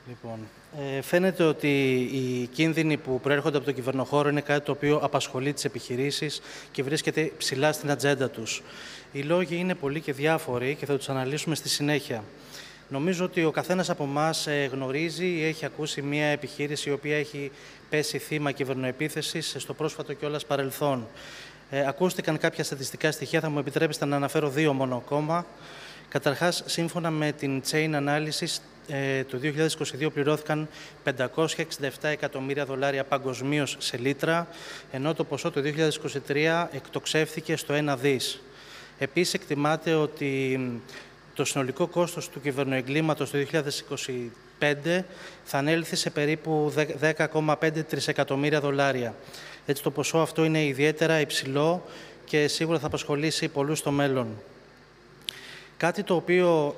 Λοιπόν, φαίνεται ότι οι κίνδυνοι που προέρχονται από τον κυβερνοχώρο είναι κάτι το οποίο απασχολεί τις επιχειρήσεις και βρίσκεται ψηλά στην ατζέντα τους. Οι λόγοι είναι πολλοί και διάφοροι και θα τους αναλύσουμε στη συνέχεια. Νομίζω ότι ο καθένας από εμάς γνωρίζει ή έχει ακούσει μια επιχείρηση η οποία έχει πέσει θύμα κυβερνοεπίθεσης στο πρόσφατο κιόλας παρελθόν. Ακούστηκαν κάποια στατιστικά στοιχεία, θα μου επιτρέψετε να αναφέρω δύο μόνο ακόμα. Καταρχάς, σύμφωνα με την Chain Analysis, το 2022 πληρώθηκαν $567 εκατομμύρια παγκοσμίως σε λίτρα, ενώ το ποσό το 2023 εκτοξεύθηκε στο 1 δις. Επίσης, εκτιμάται ότι το συνολικό κόστος του κυβερνοεγκλήματος το 2025 θα ανέλθει σε περίπου $10,5 τρισεκατομμύρια. Έτσι, το ποσό αυτό είναι ιδιαίτερα υψηλό και σίγουρα θα απασχολήσει πολλούς στο μέλλον. Κάτι το οποίο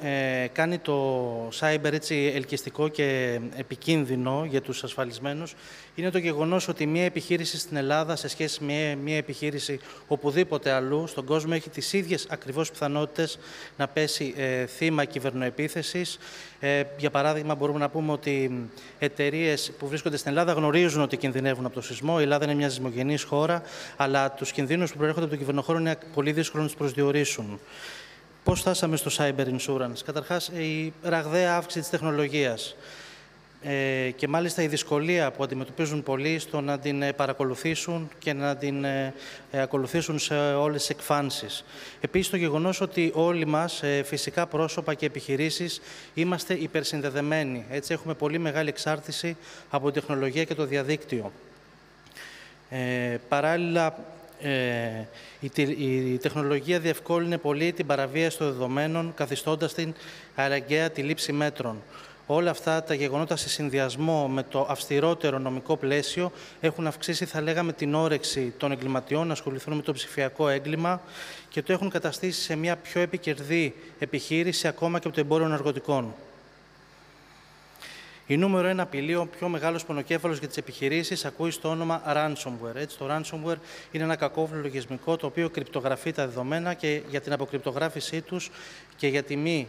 κάνει το cyber έτσι ελκυστικό και επικίνδυνο για τους ασφαλισμένους είναι το γεγονός ότι μια επιχείρηση στην Ελλάδα σε σχέση με μια επιχείρηση οπουδήποτε αλλού στον κόσμο έχει τις ίδιες ακριβώς πιθανότητες να πέσει θύμα κυβερνοεπίθεσης. Για παράδειγμα, μπορούμε να πούμε ότι εταιρείες που βρίσκονται στην Ελλάδα γνωρίζουν ότι κινδυνεύουν από το σεισμό. Η Ελλάδα είναι μια σεισμογενής χώρα, αλλά τους κινδύνους που προέρχονται από τον κυβερνοχώρο είναι πολύ δύσκολο να τους προσδιορίσουν. Πώς φτάσαμε στο cyber insurance? Καταρχάς, η ραγδαία αύξηση της τεχνολογίας και μάλιστα η δυσκολία που αντιμετωπίζουν πολλοί στο να την παρακολουθήσουν και να την ακολουθήσουν σε όλες τις εκφάνσεις. Επίσης, το γεγονός ότι όλοι μας, φυσικά πρόσωπα και επιχειρήσεις, είμαστε υπερσυνδεδεμένοι. Έτσι, έχουμε πολύ μεγάλη εξάρτηση από την τεχνολογία και το διαδίκτυο. Παράλληλα, η τεχνολογία διευκόλυνε πολύ την παραβίαση των δεδομένων, καθιστώντας την αναγκαία τη λήψη μέτρων. Όλα αυτά τα γεγονότα σε συνδυασμό με το αυστηρότερο νομικό πλαίσιο έχουν αυξήσει, θα λέγαμε, την όρεξη των εγκληματιών να ασχοληθούν με το ψηφιακό έγκλημα και το έχουν καταστήσει σε μια πιο επικερδή επιχείρηση ακόμα και από το εμπόριο ναρκωτικών. Η νούμερο 1 απειλή, ο πιο μεγάλος πονοκέφαλος για τις επιχειρήσεις, ακούει στο όνομα ransomware. Έτσι, το ransomware είναι ένα κακόβουλο λογισμικό το οποίο κρυπτογραφεί τα δεδομένα και για την αποκρυπτογράφησή τους και για τη μη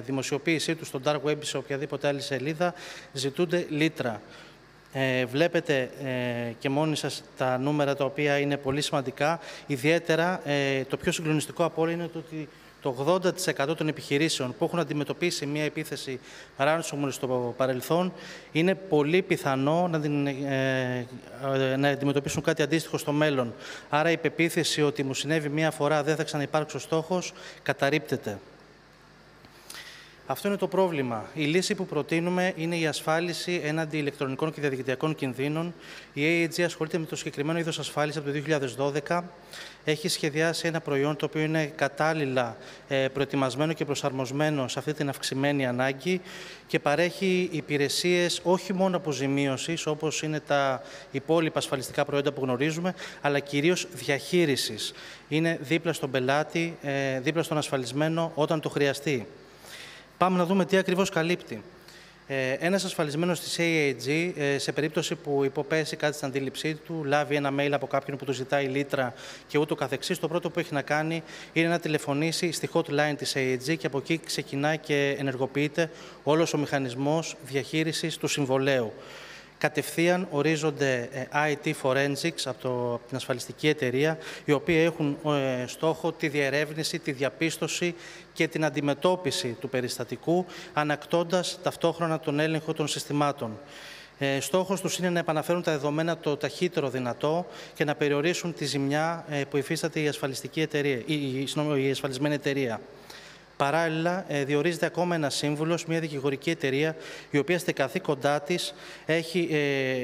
δημοσιοποίησή τους στο dark web ή σε οποιαδήποτε άλλη σελίδα ζητούνται λίτρα. Βλέπετε και μόνοι σας τα νούμερα τα οποία είναι πολύ σημαντικά. Ιδιαίτερα το πιο συγκλονιστικό από όλα είναι το ότι το 80% των επιχειρήσεων που έχουν αντιμετωπίσει μια επίθεση ransomware στο παρελθόν είναι πολύ πιθανό να αντιμετωπίσουν κάτι αντίστοιχο στο μέλλον. Άρα η πεποίθηση ότι μου συνέβη μια φορά, δεν θα ξαναυπάρξει ο στόχος, καταρρίπτεται. Αυτό είναι το πρόβλημα. Η λύση που προτείνουμε είναι η ασφάλιση έναντι ηλεκτρονικών και διαδικτυακών κινδύνων. Η AAG ασχολείται με το συγκεκριμένο είδος ασφάλισης από το 2012. Έχει σχεδιάσει ένα προϊόν το οποίο είναι κατάλληλα προετοιμασμένο και προσαρμοσμένο σε αυτή την αυξημένη ανάγκη και παρέχει υπηρεσίες όχι μόνο αποζημίωσης, όπως είναι τα υπόλοιπα ασφαλιστικά προϊόντα που γνωρίζουμε, αλλά κυρίως διαχείρισης. Είναι δίπλα στον πελάτη, δίπλα στον ασφαλισμένο όταν το χρειαστεί. Πάμε να δούμε τι ακριβώς καλύπτει. Ένας ασφαλισμένος της AAG, σε περίπτωση που υποπέσει κάτι στην αντίληψή του, λάβει ένα mail από κάποιον που του ζητάει λίτρα και ούτω καθεξής, το πρώτο που έχει να κάνει είναι να τηλεφωνήσει στη hotline της AAG και από εκεί ξεκινάει και ενεργοποιείται όλος ο μηχανισμός διαχείρισης του συμβολέου. Κατευθείαν ορίζονται IT Forensics από την ασφαλιστική εταιρεία, οι οποίοι έχουν στόχο τη διερεύνηση, τη διαπίστωση και την αντιμετώπιση του περιστατικού, ανακτώντας ταυτόχρονα τον έλεγχο των συστημάτων. Στόχος τους είναι να επαναφέρουν τα δεδομένα το ταχύτερο δυνατό και να περιορίσουν τη ζημιά που υφίσταται η ασφαλισμένη εταιρεία. Παράλληλα, διορίζεται ακόμα ένας σύμβουλος, μια δικηγορική εταιρεία, η οποία στα καθήκοντά της έχει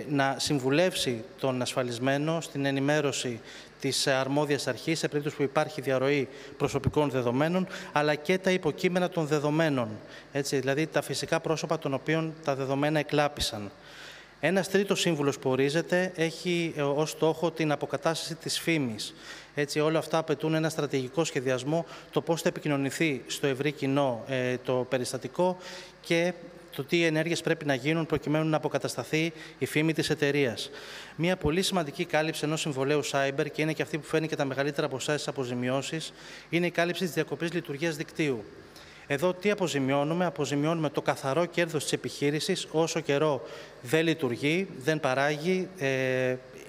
να συμβουλεύσει τον ασφαλισμένο στην ενημέρωση της αρμόδιας αρχής, σε περίπτωση που υπάρχει διαρροή προσωπικών δεδομένων, αλλά και τα υποκείμενα των δεδομένων, έτσι, δηλαδή τα φυσικά πρόσωπα των οποίων τα δεδομένα εκλάπησαν. Ένας τρίτος σύμβουλος που ορίζεται έχει ως στόχο την αποκατάσταση της φήμης. Έτσι, όλα αυτά απαιτούν ένα στρατηγικό σχεδιασμό, το πώς θα επικοινωνηθεί στο ευρύ κοινό το περιστατικό και το τι ενέργειες πρέπει να γίνουν προκειμένου να αποκατασταθεί η φήμη της εταιρείας. Μια πολύ σημαντική κάλυψη ενός συμβολέου cyber, και είναι και αυτή που φέρνει και τα μεγαλύτερα ποσά στις αποζημιώσεις, είναι η κάλυψη της διακοπής λειτουργίας δικτύου. Εδώ τι αποζημιώνουμε? Αποζημιώνουμε το καθαρό κέρδος της επιχείρησης όσο καιρό δεν λειτουργεί, δεν παράγει,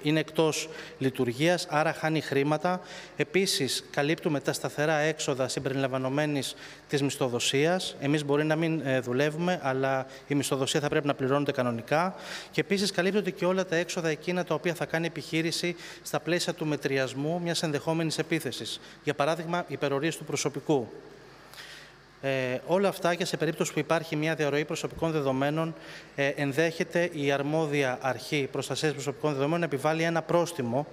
είναι εκτός λειτουργίας, άρα χάνει χρήματα. Επίσης, καλύπτουμε τα σταθερά έξοδα συμπεριλαμβανομένης της μισθοδοσίας. Εμείς μπορεί να μην δουλεύουμε, αλλά η μισθοδοσία θα πρέπει να πληρώνεται κανονικά. Και επίσης, καλύπτονται και όλα τα έξοδα εκείνα τα οποία θα κάνει η επιχείρηση στα πλαίσια του μετριασμού μιας ενδεχόμενης επίθεσης. Για παράδειγμα, υπερορίες του προσωπικού. Όλα αυτά και σε περίπτωση που υπάρχει μια διαρροή προσωπικών δεδομένων, ενδέχεται η αρμόδια αρχή προστασίας προσωπικών δεδομένων να επιβάλλει ένα πρόστιμο.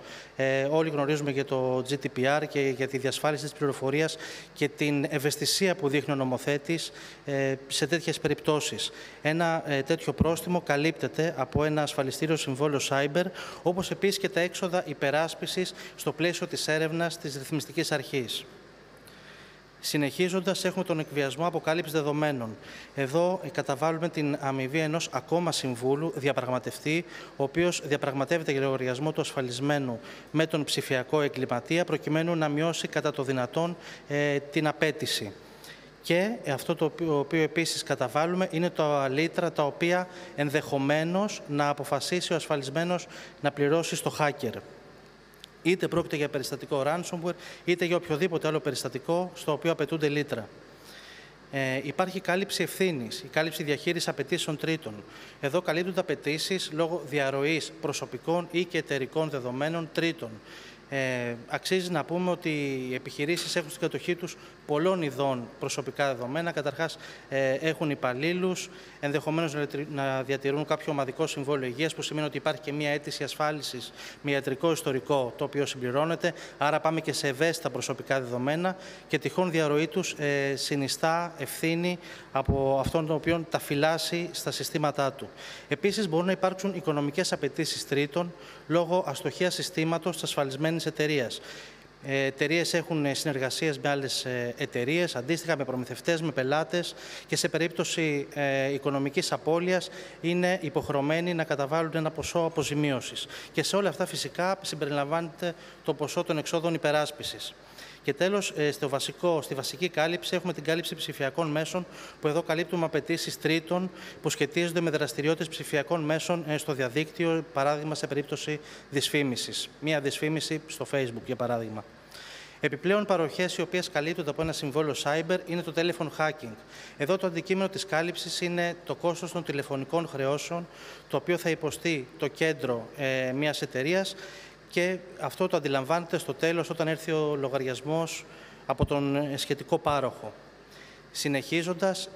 Όλοι γνωρίζουμε για το GDPR και για τη διασφάλιση της πληροφορίας και την ευαισθησία που δείχνει ο νομοθέτης σε τέτοιες περιπτώσεις. Ένα τέτοιο πρόστιμο καλύπτεται από ένα ασφαλιστήριο συμβόλαιο cyber, όπως επίσης και τα έξοδα υπεράσπισης στο πλαίσιο της έρευνας της ρυθμιστικής αρχής. Συνεχίζοντας, έχουμε τον εκβιασμό αποκάλυψης δεδομένων. Εδώ καταβάλουμε την αμοιβή ενός ακόμα συμβούλου διαπραγματευτή, ο οποίος διαπραγματεύεται για λογαριασμό του ασφαλισμένου με τον ψηφιακό εγκληματία, προκειμένου να μειώσει κατά το δυνατόν την απέτηση. Και αυτό το οποίο επίσης καταβάλουμε είναι τα λίτρα τα οποία ενδεχομένως να αποφασίσει ο ασφαλισμένος να πληρώσει στο hacker. Είτε πρόκειται για περιστατικό ransomware, είτε για οποιοδήποτε άλλο περιστατικό στο οποίο απαιτούνται λίτρα. Υπάρχει κάλυψη ευθύνης, η κάλυψη διαχείρισης απαιτήσεων τρίτων. Εδώ καλύπτονται απαιτήσεις λόγω διαρροής προσωπικών ή και εταιρικών δεδομένων τρίτων. Αξίζει να πούμε ότι οι επιχειρήσεις έχουν στην κατοχή τους πολλών ειδών προσωπικά δεδομένα. Καταρχάς, έχουν υπαλλήλους, ενδεχομένως να διατηρούν κάποιο ομαδικό συμβόλαιο υγείας, που σημαίνει ότι υπάρχει και μια αίτηση ασφάλισης με ιατρικό ιστορικό, το οποίο συμπληρώνεται. Άρα, πάμε και σε ευαίσθητα προσωπικά δεδομένα και τυχόν διαρροή τους συνιστά ευθύνη από αυτόν τον οποίο τα φυλάσσει στα συστήματά του. Επίσης, μπορούν να υπάρξουν οικονομικές απαιτήσεις τρίτων λόγω αστοχίας συστήματος της ασφαλισμένης εταιρείας. Εταιρείες έχουν συνεργασίες με άλλες εταιρείες, αντίστοιχα με προμηθευτές, με πελάτες, και σε περίπτωση οικονομικής απώλειας είναι υποχρεωμένοι να καταβάλουν ένα ποσό αποζημίωσης. Και σε όλα αυτά φυσικά συμπεριλαμβάνεται το ποσό των εξόδων υπεράσπισης. Και τέλος, στη βασική κάλυψη έχουμε την κάλυψη ψηφιακών μέσων, που εδώ καλύπτουμε απαιτήσεις τρίτων που σχετίζονται με δραστηριότητες ψηφιακών μέσων στο διαδίκτυο, παράδειγμα σε περίπτωση δυσφήμισης. Μία δυσφήμιση στο Facebook, για παράδειγμα. Επιπλέον, παροχές οι οποίες καλύπτονται από ένα συμβόλαιο cyber είναι το telephone hacking. Εδώ το αντικείμενο της κάλυψης είναι το κόστος των τηλεφωνικών χρεώσεων, το οποίο θα υποστεί το κέντρο μιας εταιρείας, και αυτό το αντιλαμβάνεται στο τέλος όταν έρθει ο λογαριασμός από τον σχετικό πάροχο. Συνεχίζοντας,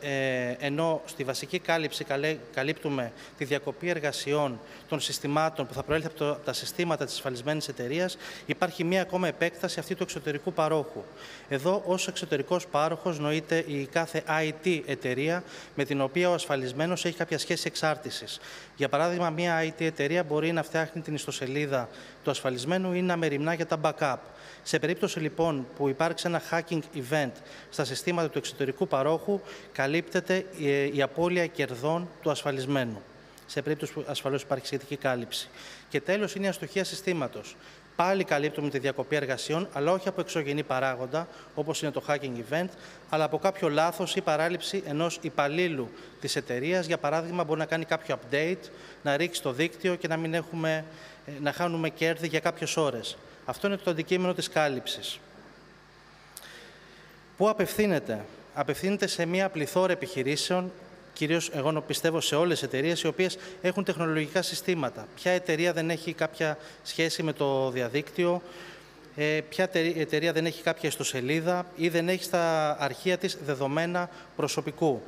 ενώ στη βασική κάλυψη καλύπτουμε τη διακοπή εργασιών των συστημάτων που θα προέλθει από τα συστήματα της ασφαλισμένης εταιρείας, υπάρχει μία ακόμα επέκταση, αυτή του εξωτερικού παρόχου. Εδώ, ως εξωτερικός πάροχος, νοείται η κάθε IT εταιρεία με την οποία ο ασφαλισμένος έχει κάποια σχέση εξάρτησης. Για παράδειγμα, μία IT εταιρεία μπορεί να φτιάχνει την ιστοσελίδα του ασφαλισμένου ή να μεριμνά για τα backup. Σε περίπτωση λοιπόν που υπάρξει ένα hacking event στα συστήματα του εξωτερικού παρόχου, καλύπτεται η απώλεια κερδών του ασφαλισμένου, σε περίπτωση που ασφαλώς υπάρχει σχετική κάλυψη. Και τέλος είναι η αστοχία συστήματος. Πάλι καλύπτουμε τη διακοπή εργασιών, αλλά όχι από εξωγενή παράγοντα, όπως είναι το hacking event, αλλά από κάποιο λάθος ή παράληψη ενός υπαλλήλου της εταιρείας. Για παράδειγμα, μπορεί να κάνει κάποιο update, να ρίξει το δίκτυο και να χάνουμε κέρδη για κάποιες ώρες. Αυτό είναι το αντικείμενο της κάλυψης. Πού απευθύνεται? Απευθύνεται σε μία πληθώρα επιχειρήσεων, κυρίως εγώ πιστεύω σε όλες τις εταιρείες οι οποίες έχουν τεχνολογικά συστήματα. Ποια εταιρεία δεν έχει κάποια σχέση με το διαδίκτυο, ποια εταιρεία δεν έχει κάποια ιστοσελίδα ή δεν έχει στα αρχεία της δεδομένα προσωπικού.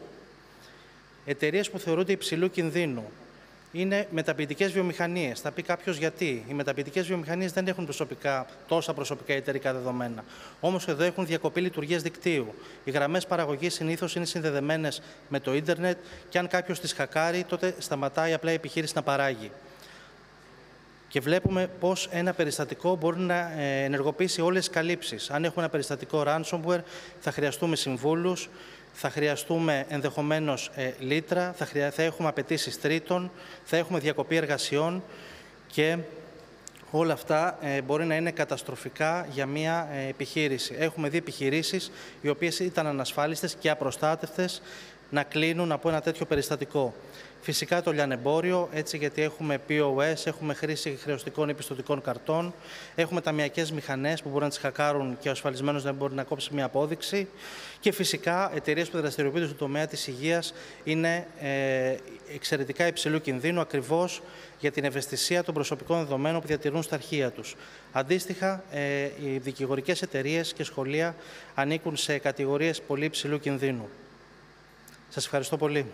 Εταιρείες που θεωρούνται υψηλού κινδύνου είναι μεταποιητικές βιομηχανίες. Θα πει κάποιος γιατί. Οι μεταποιητικές βιομηχανίες δεν έχουν τόσα προσωπικά εταιρικά δεδομένα. Όμως εδώ έχουν διακοπή λειτουργίας δικτύου. Οι γραμμές παραγωγής συνήθως είναι συνδεδεμένες με το ίντερνετ και αν κάποιος τις χακάρει, τότε σταματάει απλά η επιχείρηση να παράγει. Και βλέπουμε πώς ένα περιστατικό μπορεί να ενεργοποιήσει όλες τις καλύψεις. Αν έχουμε ένα περιστατικό ransomware, θα χρειαστούμε συμβούλους, θα χρειαστούμε ενδεχομένως λίτρα, θα έχουμε απαιτήσεις τρίτων, θα έχουμε διακοπή εργασιών και Όλα αυτά μπορεί να είναι καταστροφικά για μια επιχείρηση. Έχουμε δει επιχειρήσεις οι οποίες ήταν ανασφάλιστες και απροστάτευτες να κλείνουν από ένα τέτοιο περιστατικό. Φυσικά το λιανεμπόριο, έτσι, γιατί έχουμε POS, έχουμε χρήση χρεωστικών ή πιστωτικών καρτών, έχουμε ταμιακές μηχανές που μπορούν να τις χακάρουν και ο ασφαλισμένος δεν μπορεί να κόψει μια απόδειξη, και φυσικά εταιρείες που δραστηριοποιούνται στον τομέα της υγείας είναι εξαιρετικά υψηλού κινδύνου, ακριβώς για την ευαισθησία των προσωπικών δεδομένων που διατηρούν στα αρχεία τους. Αντίστοιχα, οι δικηγορικές εταιρείες και σχολεία ανήκουν σε κατηγορίες πολύ υψηλού κινδύνου. Σας ευχαριστώ πολύ.